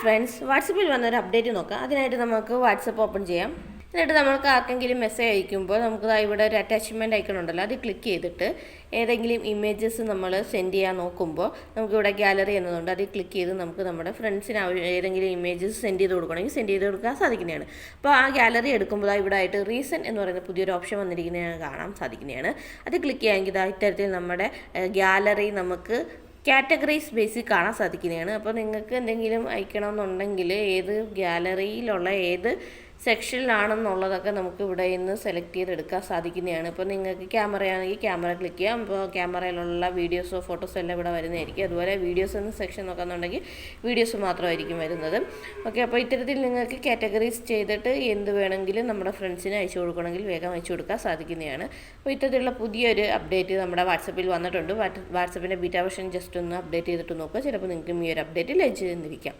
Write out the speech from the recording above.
Friends, വാട്സപ്പിൽ വന്നൊരു update നോക്കാം. അതിനായിട്ട് നമുക്ക് വാട്സപ്പ് ഓപ്പൺ ചെയ്യാം. എന്നിട്ട് നമുക്ക് ആർക്കെങ്കിലും മെസ്സേജ് അയക്കുമ്പോൾ നമുക്ക് ഇവിടെ ഒരു അറ്റാച്ച്മെൻറ്റ് ഐക്കൺ ഉണ്ടല്ലോ, അത് ക്ലിക്ക് ചെയ്തിട്ട് ഏതെങ്കിലും ഇമേജസ് നമ്മൾ സെൻഡ് ചെയ്യാൻ നോക്കുമ്പോൾ നമുക്കിവിടെ ഗാലറി എന്നതുണ്ട്, അതിൽ ക്ലിക്ക് ചെയ്ത് നമുക്ക് നമ്മുടെ ഫ്രണ്ട്സിന് ഏതെങ്കിലും ഇമേജസ് സെൻഡ് ചെയ്ത് കൊടുക്കണമെങ്കിൽ സെൻഡ് ചെയ്ത് കൊടുക്കാൻ സാധിക്കുന്നതാണ്. അപ്പോൾ ആ ഗാലറി എടുക്കുമ്പോൾ ഇവിടെ ആയിട്ട് റീസെൻറ്റ് എന്ന് പറയുന്ന പുതിയൊരു ഓപ്ഷൻ വന്നിരിക്കുന്നതാണ് കാണാൻ സാധിക്കുന്നതാണ്. അത് ക്ലിക്ക് ചെയ്യാമെങ്കിൽ ഇത്തരത്തിൽ നമ്മുടെ ഗാലറി നമുക്ക് കാറ്റഗറീസ് ബേസിൽ കാണാൻ സാധിക്കുന്നതാണ്. അപ്പോൾ നിങ്ങൾക്ക് എന്തെങ്കിലും അയക്കണമെന്നുണ്ടെങ്കിൽ ഏത് ഗാലറിയിലുള്ള ഏത് സെക്ഷനിലാണെന്നുള്ളതൊക്കെ നമുക്ക് ഇവിടെ നിന്ന് സെലക്ട് ചെയ്തെടുക്കാൻ സാധിക്കുന്നതാണ്. ഇപ്പോൾ നിങ്ങൾക്ക് ക്യാമറയാണെങ്കിൽ ക്യാമറ ക്ലിക്ക് ചെയ്യാം. അപ്പോൾ ക്യാമറയിലുള്ള വീഡിയോസോ ഫോട്ടോസോ എല്ലാം ഇവിടെ വരുന്നതായിരിക്കും. അതുപോലെ വീഡിയോസ് എന്ന സെക്ഷൻ നോക്കാമെന്നുണ്ടെങ്കിൽ വീഡിയോസ് മാത്രമായിരിക്കും വരുന്നത്. ഓക്കെ, അപ്പോൾ ഇത്തരത്തിൽ നിങ്ങൾക്ക് കാറ്റഗറീസ് ചെയ്തിട്ട് എന്ത് വേണമെങ്കിലും നമ്മുടെ ഫ്രണ്ട്സിന് അയച്ചു കൊടുക്കണമെങ്കിൽ വേഗം അയച്ചു കൊടുക്കാൻ സാധിക്കുന്നതാണ്. അപ്പോൾ ഇത്തരത്തിലുള്ള പുതിയൊരു അപ്ഡേറ്റ് നമ്മുടെ വാട്സപ്പിൽ വന്നിട്ടുണ്ട്. വാട്സപ്പിൻ്റെ ബീറ്റാ വെർഷൻ ജസ്റ്റ് ഒന്ന് അപ്ഡേറ്റ് ചെയ്തിട്ട് നോക്കുക. ചിലപ്പോൾ നിങ്ങൾക്ക് ഈ ഒരു അപ്ഡേറ്റ് ലഭിച്ചു തന്നിരിക്കാം.